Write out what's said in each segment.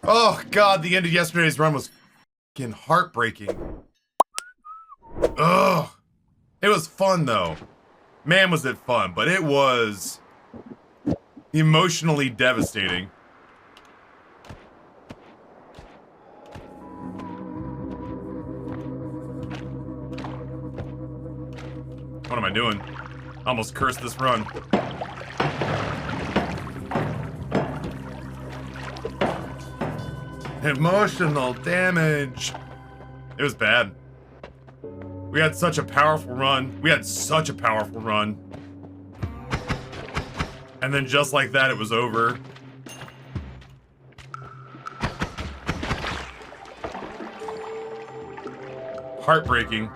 Oh god, the end of yesterday's run was fucking heartbreaking. Ugh. It was fun though. Man, was it fun, but it was emotionally devastating. What am I doing? I almost cursed this run. Emotional damage. It was bad. We had such a powerful run. And then just like that, it was over. Heartbreaking.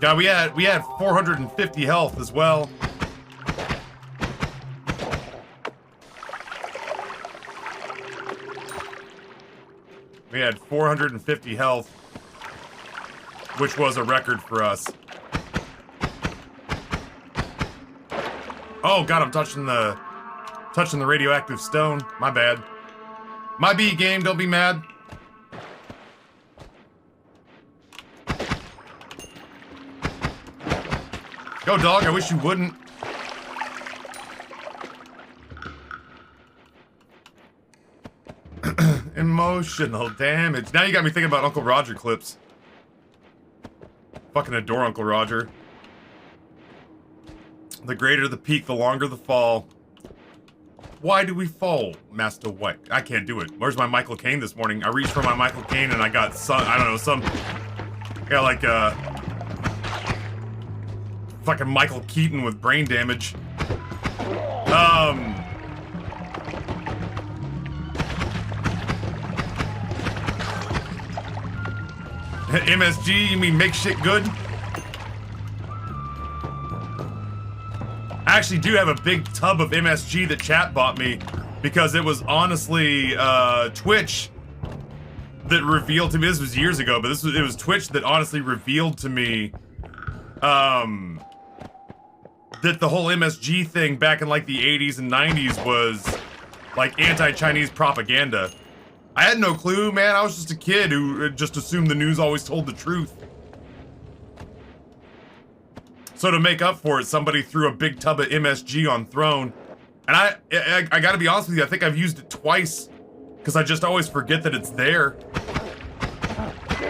God, we had 450 health as well. We had 450 health, which was a record for us. Oh god, I'm touching the radioactive stone. My bad. My B game, don't be mad. Go dog, I wish you wouldn't. Emotional damage. Now you got me thinking about Uncle Roger clips. Fucking adore Uncle Roger. The greater the peak, the longer the fall. Why do we fall, Master White? I can't do it. Where's my Michael Caine this morning? I reached for my Michael Caine and I got some, I don't know, got like, fucking Michael Keaton with brain damage. MSG, you mean make shit good? I actually do have a big tub of MSG that chat bought me because it was honestly Twitch that revealed to me, this was years ago, but it was Twitch that honestly revealed to me that the whole MSG thing back in like the 80s and 90s was like anti-Chinese propaganda. I had no clue, man. I was just a kid who just assumed the news always told the truth. So to make up for it, somebody threw a big tub of MSG on Throne. And I gotta be honest with you, I think I've used it twice because I just always forget that it's there.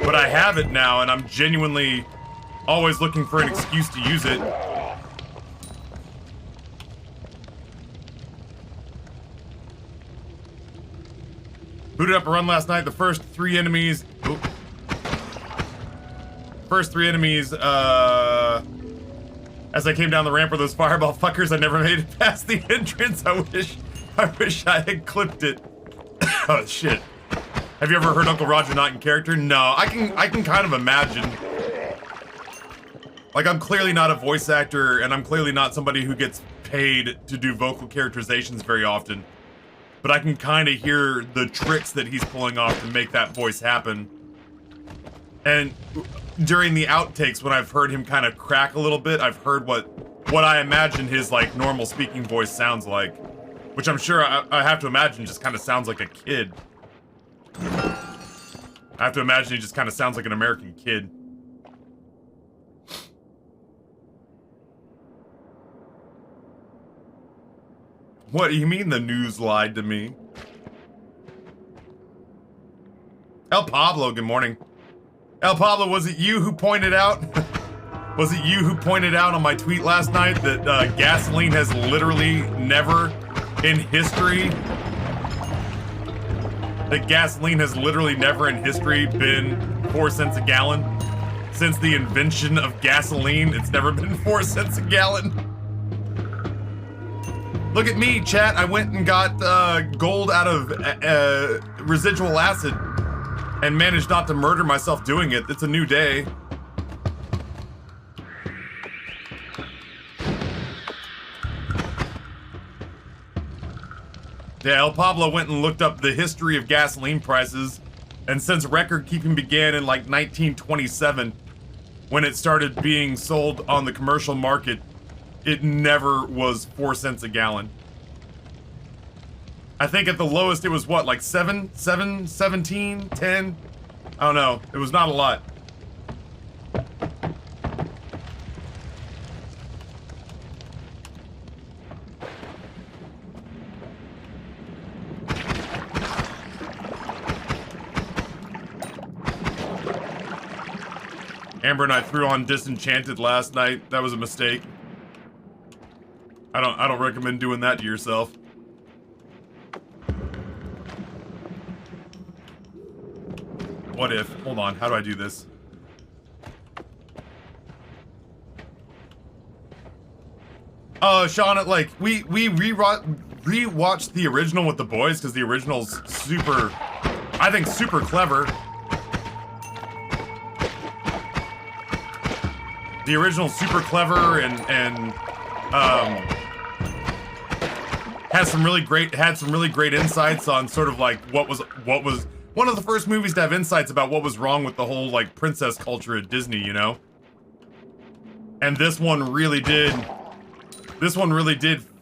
But I have it now and I'm genuinely always looking for an excuse to use it. Booted up a run last night. The first three enemies, as I came down the ramp were those fireball fuckers. I never made it past the entrance. I wish I had clipped it. Oh shit. Have you ever heard Uncle Roger not in character? No, I can kind of imagine. Like, I'm clearly not a voice actor, and I'm clearly not somebody who gets paid to do vocal characterizations very often. But I can kind of hear the tricks that he's pulling off to make that voice happen. And during the outtakes, when I've heard him kind of crack a little bit, I've heard what I imagine his, like, normal speaking voice sounds like. Which I'm sure I have to imagine just kind of sounds like a kid. I have to imagine he just kind of sounds like an American kid. What do you mean the news lied to me? El Pablo, good morning. El Pablo, was it you who pointed out? Was it you who pointed out on my tweet last night that gasoline has literally never in history... That gasoline has literally never in history been 4 cents a gallon? Since the invention of gasoline, it's never been 4 cents a gallon. Look at me, chat. I went and got gold out of residual acid and managed not to murder myself doing it. It's a new day. Yeah, El Pablo went and looked up the history of gasoline prices, and since record keeping began in like 1927, when it started being sold on the commercial market, it never was 4 cents a gallon. I think at the lowest it was what, like 7, 17, 10? I don't know. It was not a lot. Amber and I threw on Disenchanted last night. That was a mistake. I don't recommend doing that to yourself. What if? Hold on, how do I do this? Sean, like, we rewatched the original with the boys because the original's super, I think, super clever. The original's super clever and had some really great insights on sort of like what was one of the first movies to have insights about what was wrong with the whole like princess culture at Disney, you know? And this one really did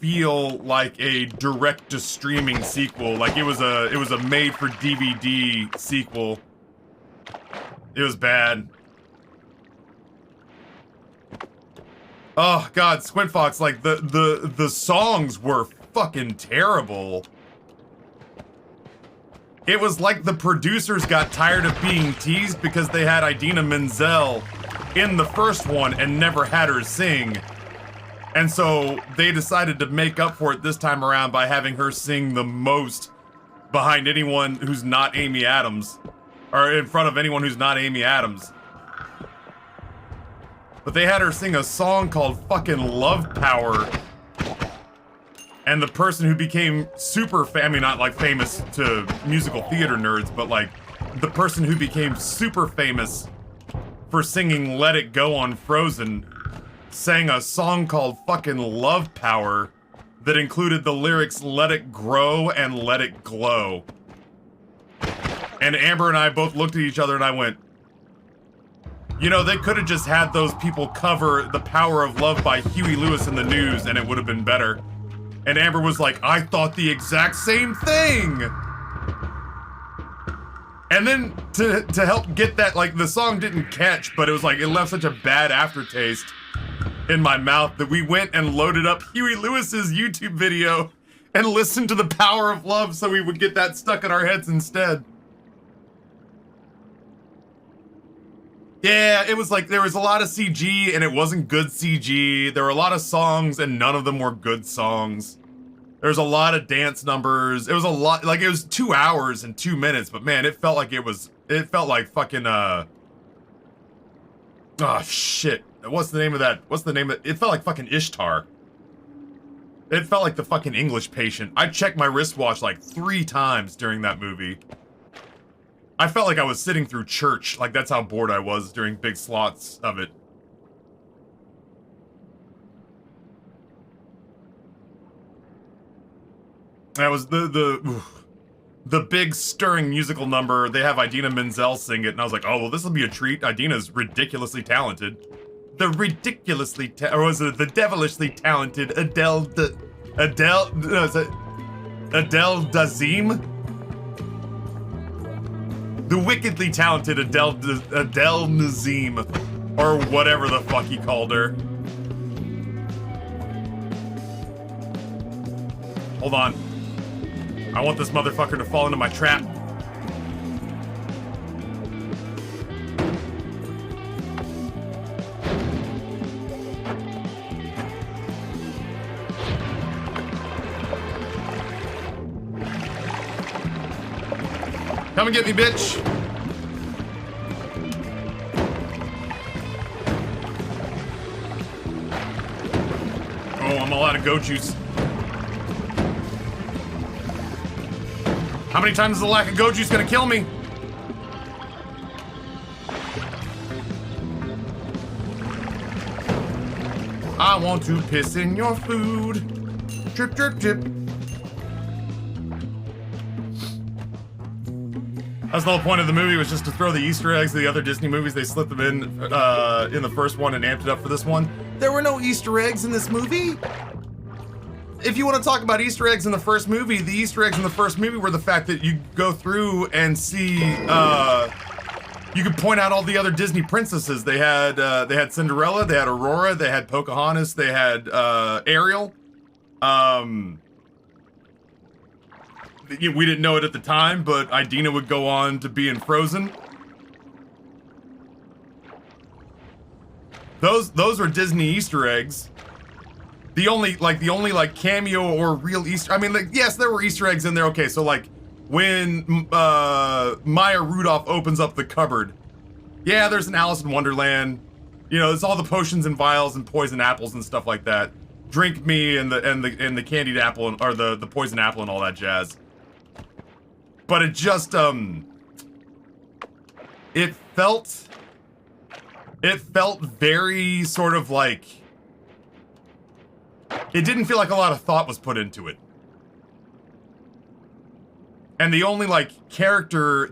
feel like a direct to streaming sequel. Like it was a made for DVD sequel. It was bad. Oh god, Squint Fox, like the songs were fucking terrible. It was like the producers got tired of being teased because they had Idina Menzel in the first one and never had her sing. And so they decided to make up for it this time around by having her sing the most behind anyone who's not Amy Adams. Or in front of anyone who's not Amy Adams. But they had her sing a song called fucking Love Power. And the person who became super I mean, not like famous to musical theater nerds, but like the person who became super famous for singing Let It Go on Frozen sang a song called fucking Love Power that included the lyrics Let It Grow and Let It Glow. And Amber and I both looked at each other and I went, you know, they could have just had those people cover The Power of Love by Huey Lewis in the News and it would have been better. And Amber was like, I thought the exact same thing! And then to help get that, like, the song didn't catch, but it was like, it left such a bad aftertaste in my mouth that we went and loaded up Huey Lewis's YouTube video and listened to The Power of Love so we would get that stuck in our heads instead. Yeah, it was like, there was a lot of CG and it wasn't good CG. There were a lot of songs and none of them were good songs. There was a lot of dance numbers. It was a lot, like it was 2 hours and 2 minutes, but man, it felt like fucking, oh shit. What's the name of that? It felt like fucking Ishtar. It felt like the fucking English Patient. I checked my wristwatch like 3 times during that movie. I felt like I was sitting through church. Like, that's how bored I was during big slots of it. That was the big stirring musical number. They have Idina Menzel sing it, and I was like, oh, well, this will be a treat. Idina's ridiculously talented. The devilishly talented Adele Dazeem? The wickedly talented Adele Nazim, or whatever the fuck he called her. Hold on. I want this motherfucker to fall into my trap. Come and get me, bitch. Oh, I'm all out of goat juice. How many times is the lack of goat juice gonna kill me? I want to piss in your food. Drip, drip, drip. That's the whole point of the movie, was just to throw the Easter eggs of the other Disney movies. They slipped them in the first one and amped it up for this one. There were no Easter eggs in this movie. if you want to talk about Easter eggs in the first movie, the Easter eggs in the first movie were the fact that you go through and see, you could point out all the other Disney princesses. They had Cinderella, they had Aurora, they had Pocahontas, they had Ariel. We didn't know it at the time, but Idina would go on to be in Frozen. Those are Disney Easter eggs. The only cameo or real Easter, I mean, like, yes, there were Easter eggs in there. Okay, so like when Maya Rudolph opens up the cupboard, yeah, there's an Alice in Wonderland. You know, there's all the potions and vials and poison apples and stuff like that. Drink me and the candied apple or the poison apple and all that jazz. But it just it felt very sort of like, it didn't feel like a lot of thought was put into it. And the only character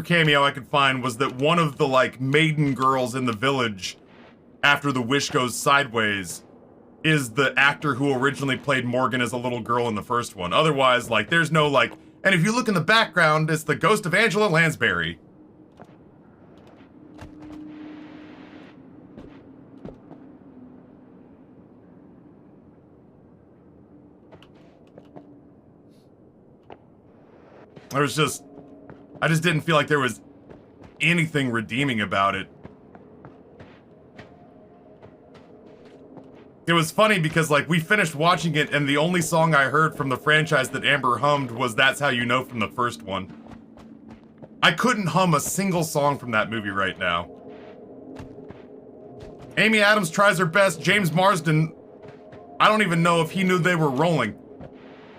cameo I could find was that one of the like maiden girls in the village after the wish goes sideways is the actor who originally played Morgan as a little girl in the first one. Otherwise, like, there's no like, and if you look in the background, it's the ghost of Angela Lansbury. I just didn't feel like there was anything redeeming about it. It was funny because, like, we finished watching it and the only song I heard from the franchise that Amber hummed was That's How You Know from the first one. I couldn't hum a single song from that movie right now. Amy Adams tries her best. James Marsden, I don't even know if he knew they were rolling.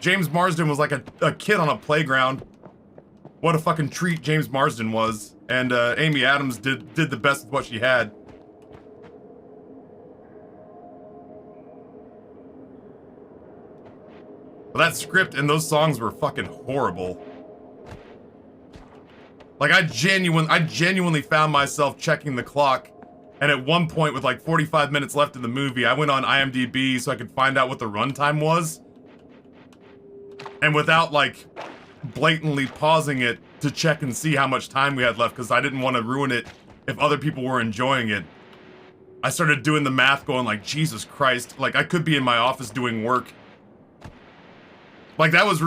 James Marsden was like a kid on a playground. What a fucking treat James Marsden was. And Amy Adams did the best with what she had. But that script and those songs were fucking horrible. Like, I genuinely found myself checking the clock, and at one point with like 45 minutes left in the movie, I went on IMDb so I could find out what the runtime was. And without like blatantly pausing it to check and see how much time we had left, because I didn't want to ruin it if other people were enjoying it, I started doing the math going like, Jesus Christ, like I could be in my office doing work. Like that was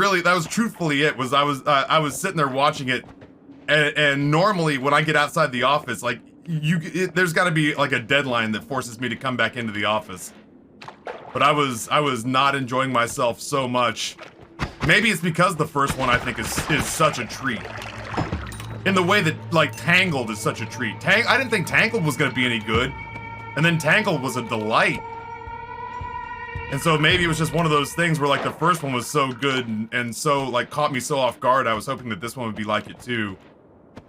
truthfully it, was I was sitting there watching it, and normally when I get outside the office, like there's gotta be like a deadline that forces me to come back into the office. But I was not enjoying myself so much. Maybe it's because the first one I think is such a treat. In the way that like Tangled is such a treat. I didn't think Tangled was gonna be any good. And then Tangled was a delight. And so maybe it was just one of those things where like the first one was so good and so like caught me so off guard. I was hoping that this one would be like it too.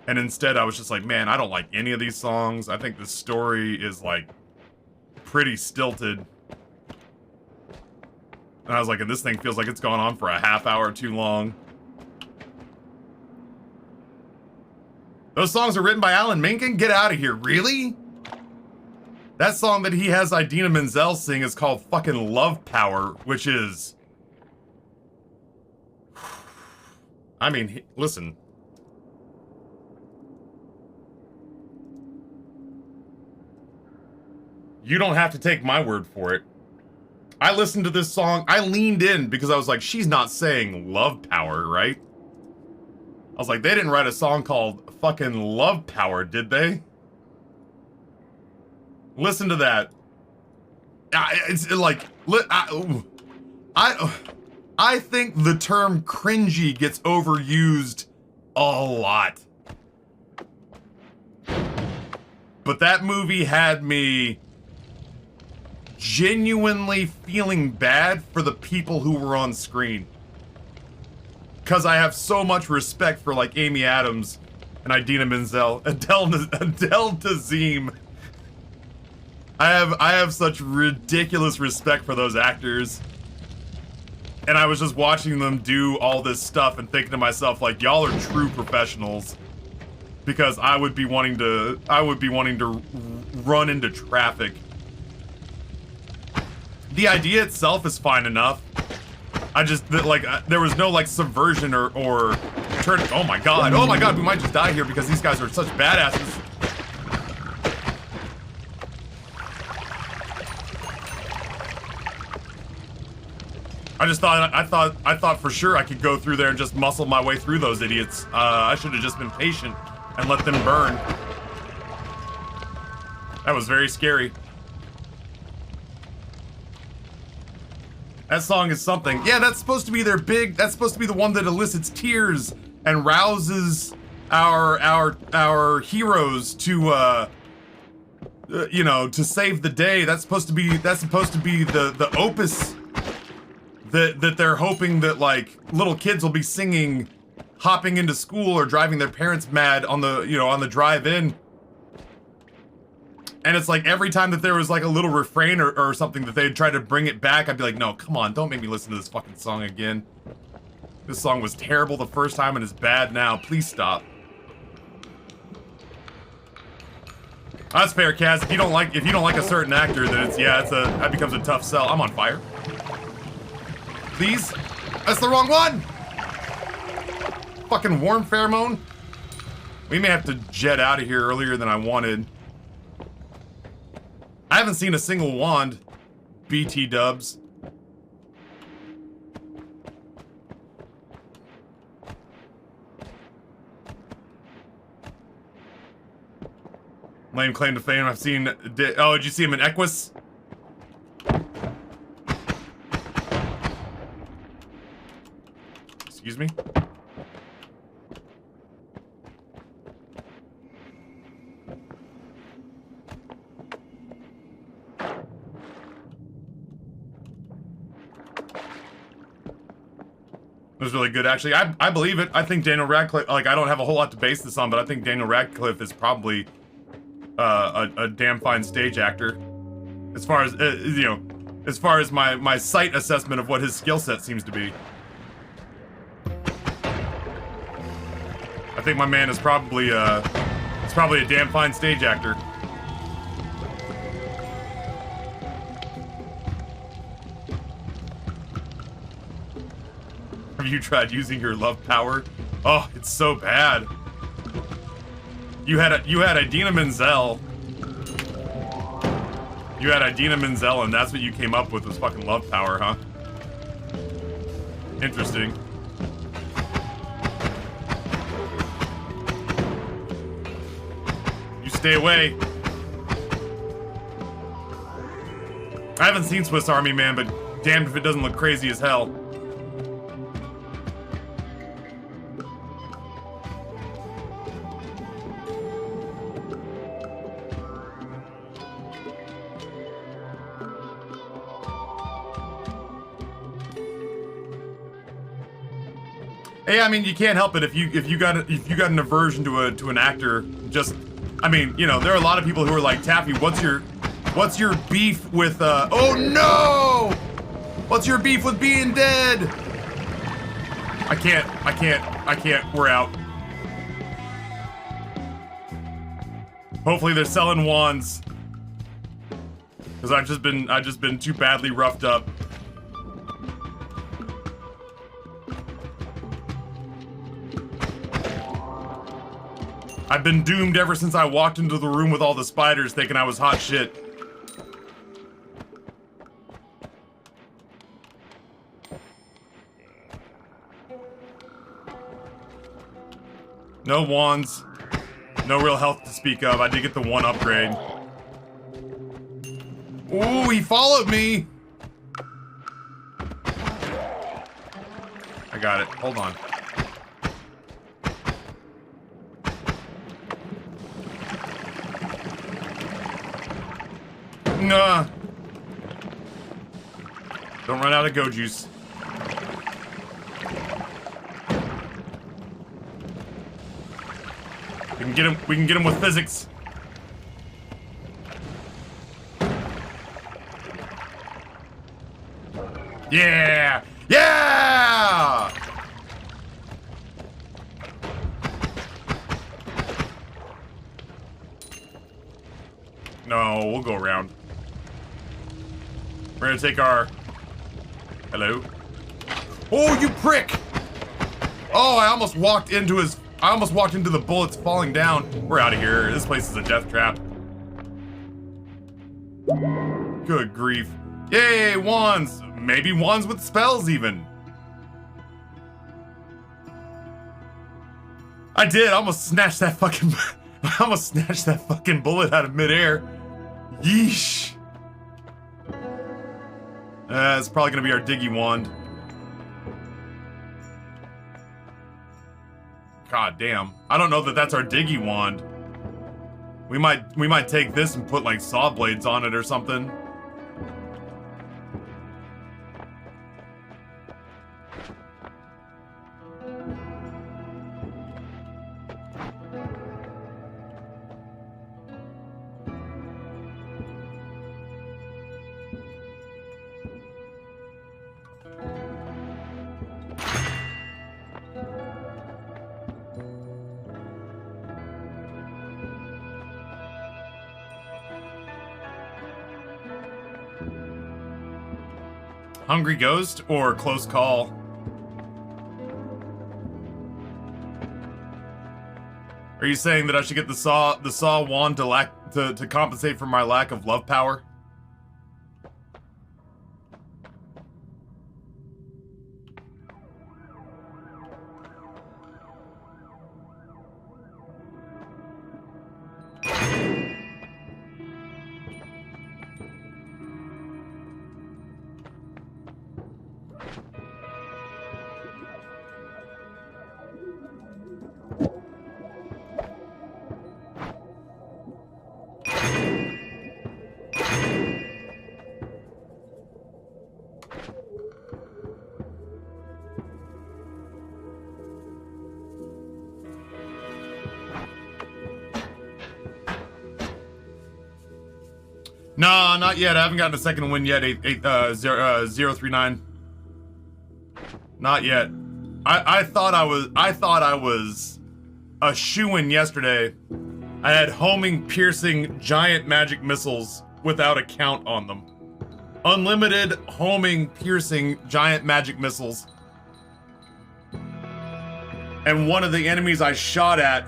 And instead I was just like, man, I don't like any of these songs. I think the story is like pretty stilted. And I was like, and this thing feels like it's gone on for a half hour too long. Those songs are written by Alan Menken? Get out of here, really? That song that he has Idina Menzel sing is called fucking Love Power, which is... I mean, listen. You don't have to take my word for it. I listened to this song, I leaned in because I was like, she's not saying love power, right? I was like, they didn't write a song called fucking Love Power, did they? Listen to that. It's like, I think the term cringy gets overused a lot. But that movie had me genuinely feeling bad for the people who were on screen. Because I have so much respect for like Amy Adams and Idina Menzel, Adele Dazeem. I have such ridiculous respect for those actors. And I was just watching them do all this stuff and thinking to myself, like, y'all are true professionals. Because I would be wanting to run into traffic the idea itself is fine enough. I just, like, there was no, like, subversion or turn. Oh my god, we might just die here because these guys are such badasses. I thought for sure I could go through there and just muscle my way through those idiots. I should have just been patient and let them burn. That was very scary. That song is something. Yeah, that's supposed to be their big, that's supposed to be the one that elicits tears and rouses our heroes to, you know, to save the day. That's supposed to be the opus that they're hoping that, like, little kids will be singing, hopping into school or driving their parents mad on the, you know, on the drive-in. And it's like every time that there was like a little refrain or something that they'd try to bring it back, I'd be like, no, come on, don't make me listen to this fucking song again. This song was terrible the first time and is bad now. Please stop. That's fair, Kaz. If you don't like a certain actor, then that becomes a tough sell. I'm on fire. Please? That's the wrong one! Fucking warm pheromone. We may have to jet out of here earlier than I wanted. I haven't seen a single wand. BT dubs. Lame claim to fame. I've seen... Oh, did you see him in Equus? Excuse me? It was really good, actually. I believe it. I think Daniel Radcliffe, like, I don't have a whole lot to base this on, but I think Daniel Radcliffe is probably a damn fine stage actor. As far as, you know, as far as my sight assessment of what his skill set seems to be. I think my man is probably a damn fine stage actor. Have you tried using your love power? Oh, it's so bad. You had Idina Menzel. You had Idina Menzel, and that's what you came up with was fucking love power, huh? Interesting. You stay away. I haven't seen Swiss Army Man, but damned if it doesn't look crazy as hell. Hey, I mean, you can't help it if you got an aversion to an actor. Just, I mean, you know, there are a lot of people who are like, Taffy, what's your beef with oh no! What's your beef with being dead? I can't. We're out. Hopefully they're selling wands, because I've just been too badly roughed up. I've been doomed ever since I walked into the room with all the spiders thinking I was hot shit. No wands. No real health to speak of. I did get the one upgrade. Ooh, he followed me! I got it. Hold on. Nah. Don't run out of go juice. We can get him with physics. Yeah! Yeah! No, we'll go around. We're gonna take our... Hello? Oh, you prick! Oh, I almost walked into his... I almost walked into the bullets falling down. We're out of here. This place is a death trap. Good grief. Yay, wands! Maybe wands with spells, even. I did. I almost snatched that fucking... I almost snatched that fucking bullet out of midair. Yeesh. It's probably gonna be our diggy wand. God damn. I don't know that that's our diggy wand. We might take this and put like saw blades on it or something. Hungry Ghost or Close Call? Are you saying that I should get the saw wand to compensate for my lack of love power? No, not yet. I haven't gotten a second win yet. 039. Not yet. I thought I was a shoo-in yesterday. I had homing, piercing, giant magic missiles without a count on them. Unlimited homing, piercing, giant magic missiles. And one of the enemies I shot at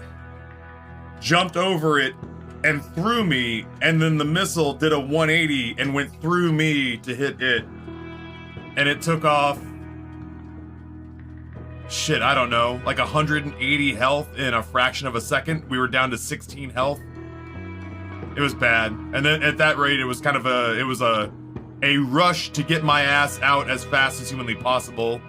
jumped over it and threw me, and then the missile did a 180 and went through me to hit it. And it took off, shit, I don't know, like 180 health in a fraction of a second. We were down to 16 health. It was bad. And then at that rate, it was kind of a rush to get my ass out as fast as humanly possible.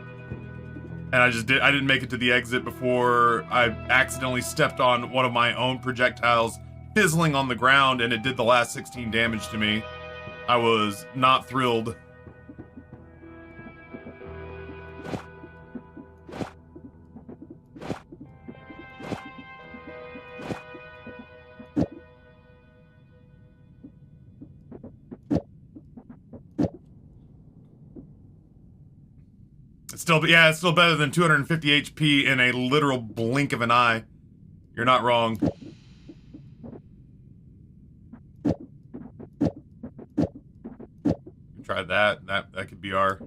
And I didn't make it to the exit before I accidentally stepped on one of my own projectiles fizzling on the ground, and it did the last 16 damage to me. I was not thrilled. It's still better than 250 HP in a literal blink of an eye. You're not wrong. Try that. That could be our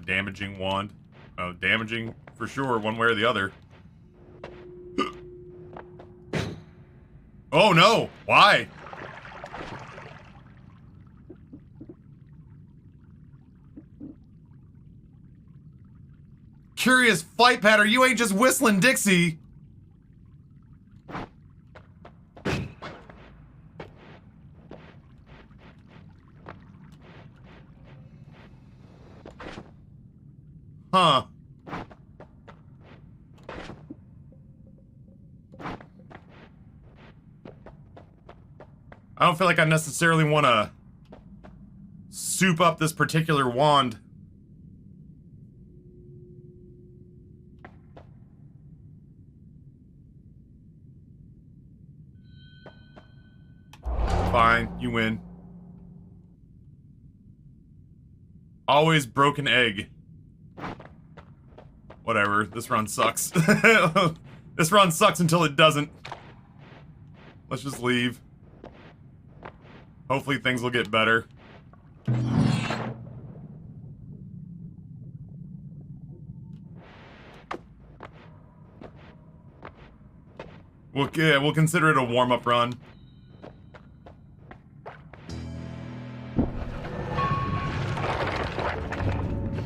damaging wand. Oh, damaging for sure, one way or the other. Oh no! Why? Curious flight pattern, you ain't just whistling Dixie. Huh. I don't feel like I necessarily want to soup up this particular wand. Fine, you win. Always broken egg. Whatever, this run sucks. This run sucks until it doesn't. Let's just leave. Hopefully things will get better. We'll consider it a warm-up run.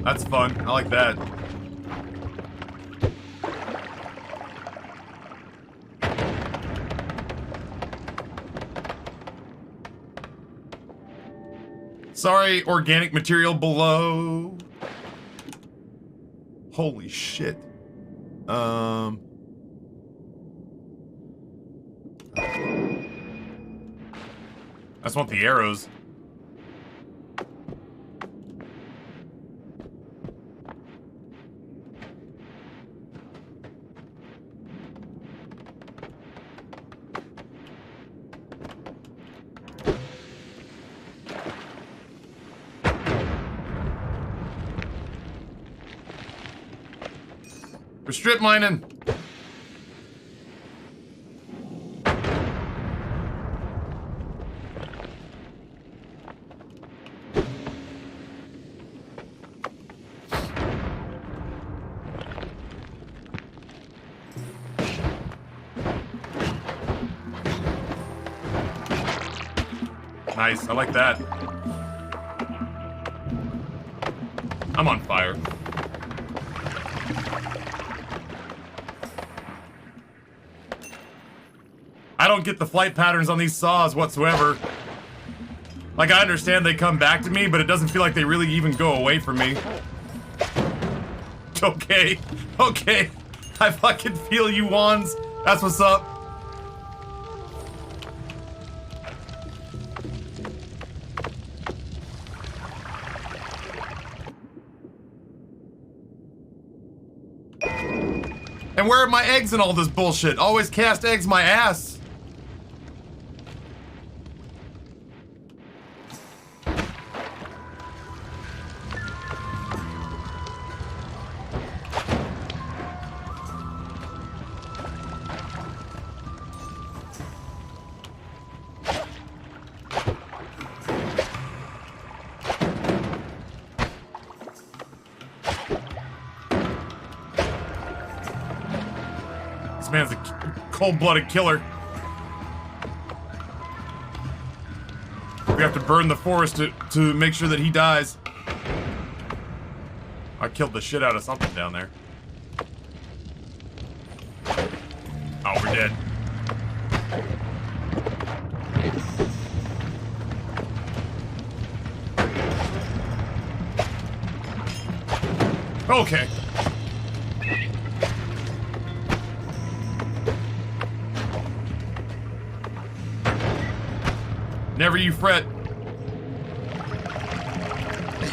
That's fun. I like that. Sorry, organic material below. Holy shit. I just want the arrows. We're strip mining. Nice, I like that. I'm on fire. I don't get the flight patterns on these saws whatsoever. Like, I understand they come back to me, but it doesn't feel like they really even go away from me. Okay, okay. I fucking feel you, Wands. That's what's up. And where are my eggs and all this bullshit? Always cast eggs my ass. This man's a cold-blooded killer. We have to burn the forest to make sure that he dies. I killed the shit out of something down there. Oh, we're dead. Okay. Never you fret.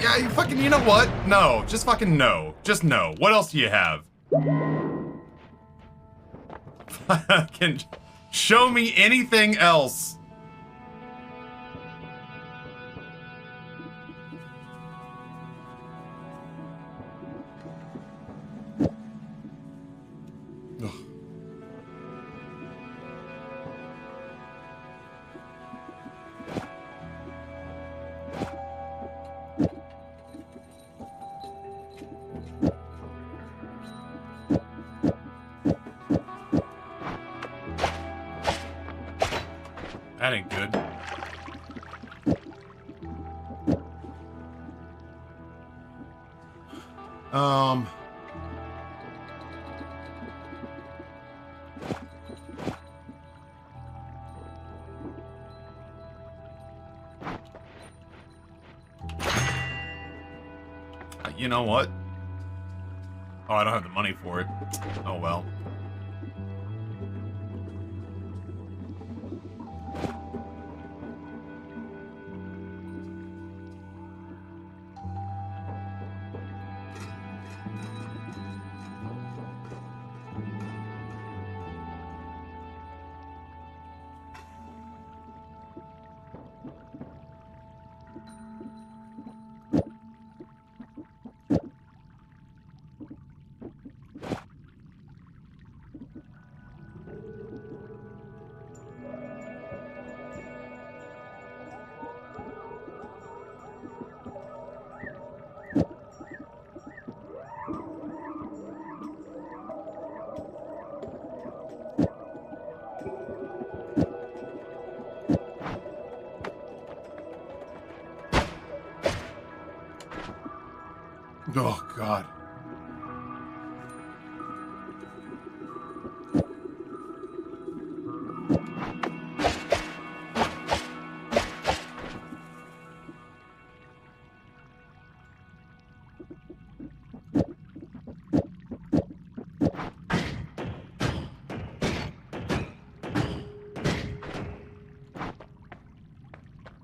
Yeah, you fucking, you know what? No, just fucking no. Just no. What else do you have? Fucking show me anything else. That ain't good. You know what? Oh, I don't have the money for it. Oh well. Oh, God.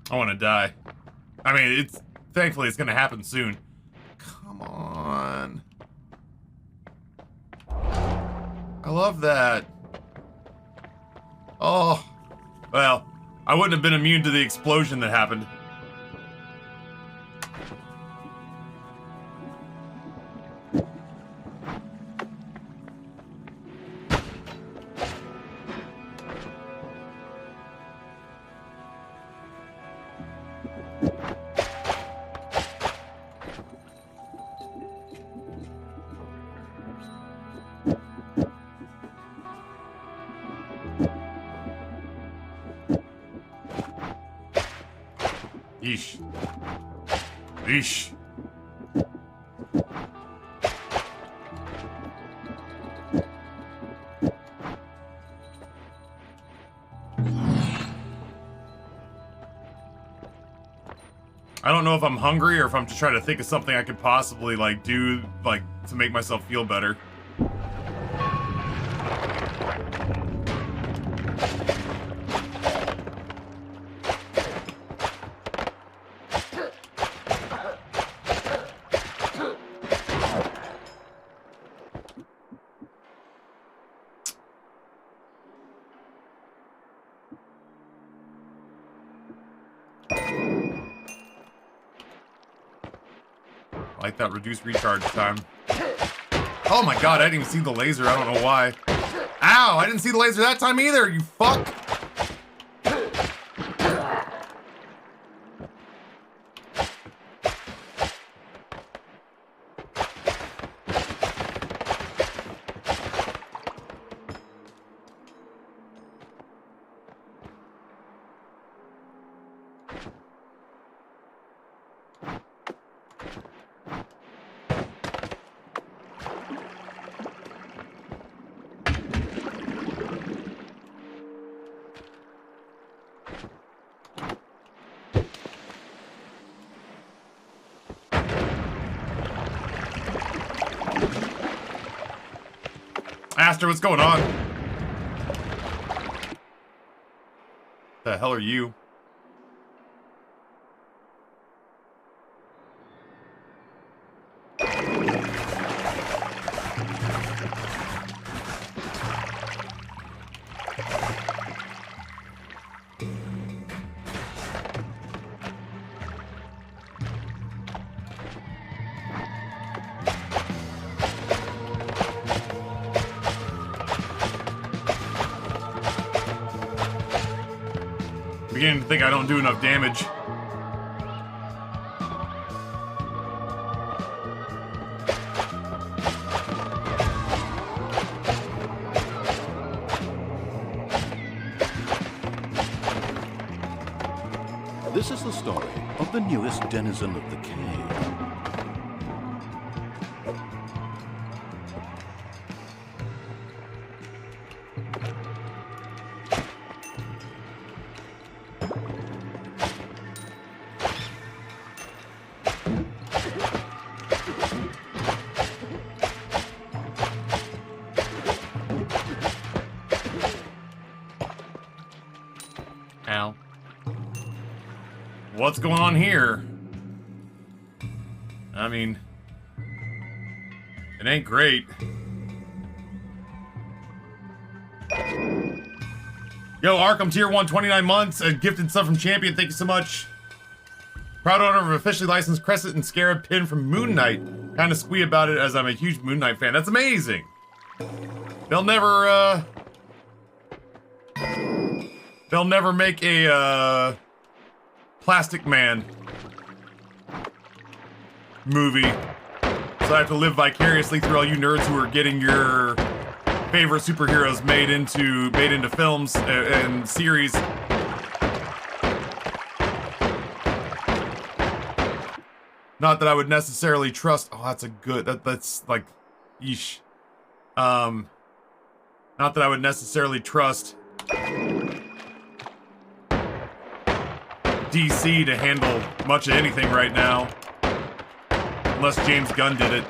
I want to die. I mean, thankfully it's going to happen soon. Come on. I love that. Oh. Well, I wouldn't have been immune to the explosion that happened. Yeesh. Yeesh. I don't know if I'm hungry or if I'm just trying to think of something I could possibly, like, do, like, to make myself feel better. Like that reduced recharge time. Oh my god, I didn't even see the laser. I don't know why. Ow, I didn't see the laser that time either, you fuck! Aster, what's going on? The hell are you? Beginning to think I don't do enough damage. This is the story of the newest denizen of the cave. Ow. What's going on here? I mean, it ain't great. Yo, Arkham Tier 1, 29 months, a gifted sub from Champion, thank you so much. Proud owner of an officially licensed Crescent and Scarab pin from Moon Knight. Kinda squee about it as I'm a huge Moon Knight fan. That's amazing! They'll never make a, Plastic Man movie. So I have to live vicariously through all you nerds who are getting your favorite superheroes made into films and series. Not that I would necessarily trust. Oh, that's a good. That's like, yeesh. Not that I would necessarily trust DC to handle much of anything right now, unless James Gunn did it.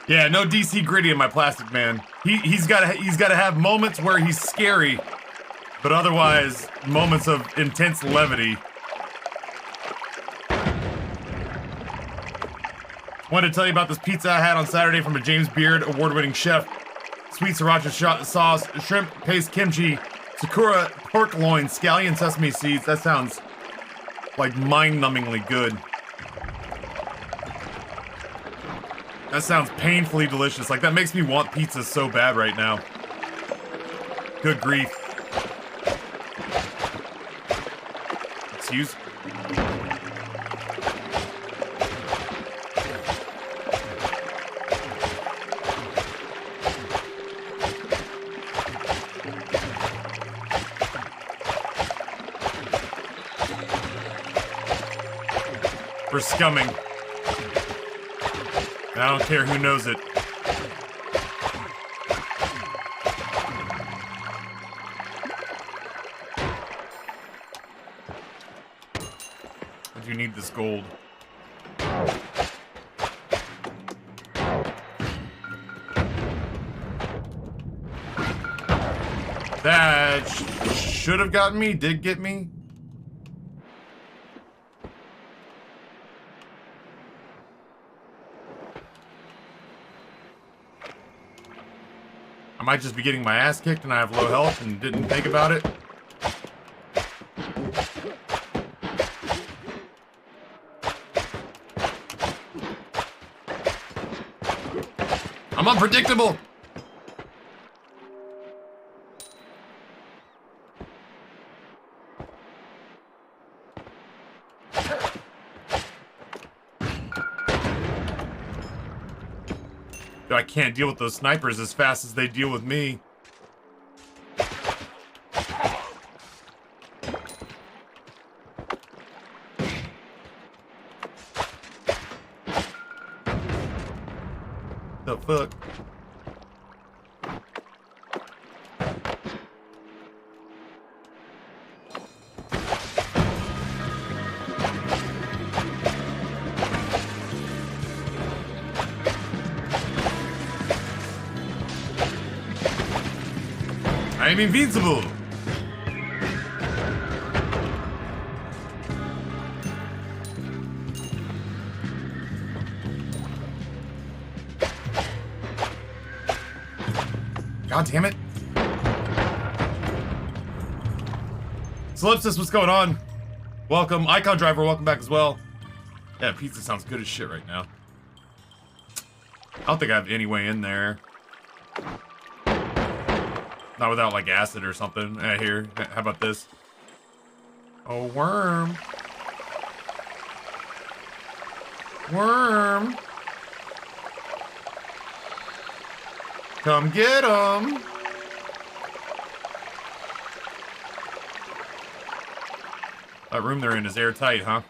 Yeah, no DC Gritty in my Plastic Man. He's got to have moments where he's scary, but otherwise moments of intense levity. Wanted to tell you about this pizza I had on Saturday from a James Beard award-winning chef. Sweet sriracha sauce, shrimp paste kimchi, sakura pork loin, scallion sesame seeds. That sounds like mind-numbingly good. That sounds painfully delicious. Like, that makes me want pizza so bad right now. Good grief. Excuse? For scumming. I don't care who knows it. I do need this gold. That should have gotten me, did get me. I might just be getting my ass kicked and I have low health and didn't think about it. I'm unpredictable! I can't deal with those snipers as fast as they deal with me. The fuck? I'm invincible! God damn it. Solipsis, what's going on? Welcome. Icon Driver, welcome back as well. Yeah, pizza sounds good as shit right now. I don't think I have any way in there. Not without, like, acid or something. Here, how about this? Oh, worm. Worm. Come get him. That room they're in is airtight, huh?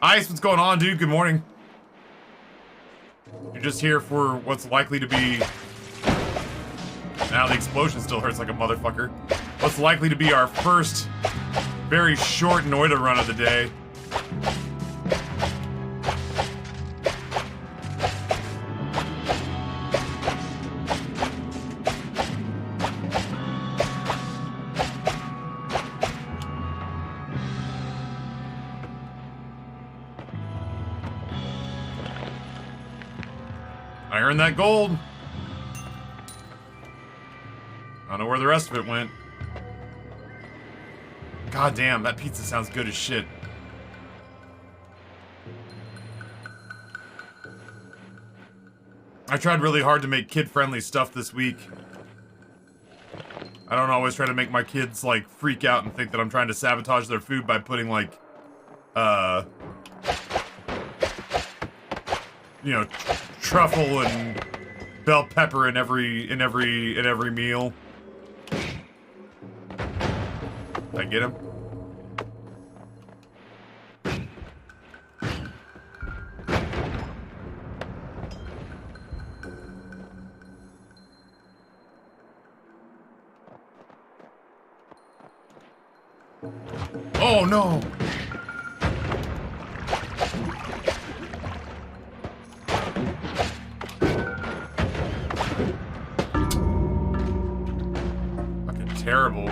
Ice, what's going on, dude? Good morning. You're just here for what's likely to be... Now the explosion still hurts like a motherfucker. What's likely to be our first very short Noita run of the day. I earned that gold. I don't know where the rest of it went. God damn, that pizza sounds good as shit. I tried really hard to make kid-friendly stuff this week. I don't always try to make my kids, like, freak out and think that I'm trying to sabotage their food by putting, like, you know, truffle and bell pepper in every meal. Did I get him? Oh no! Fucking terrible.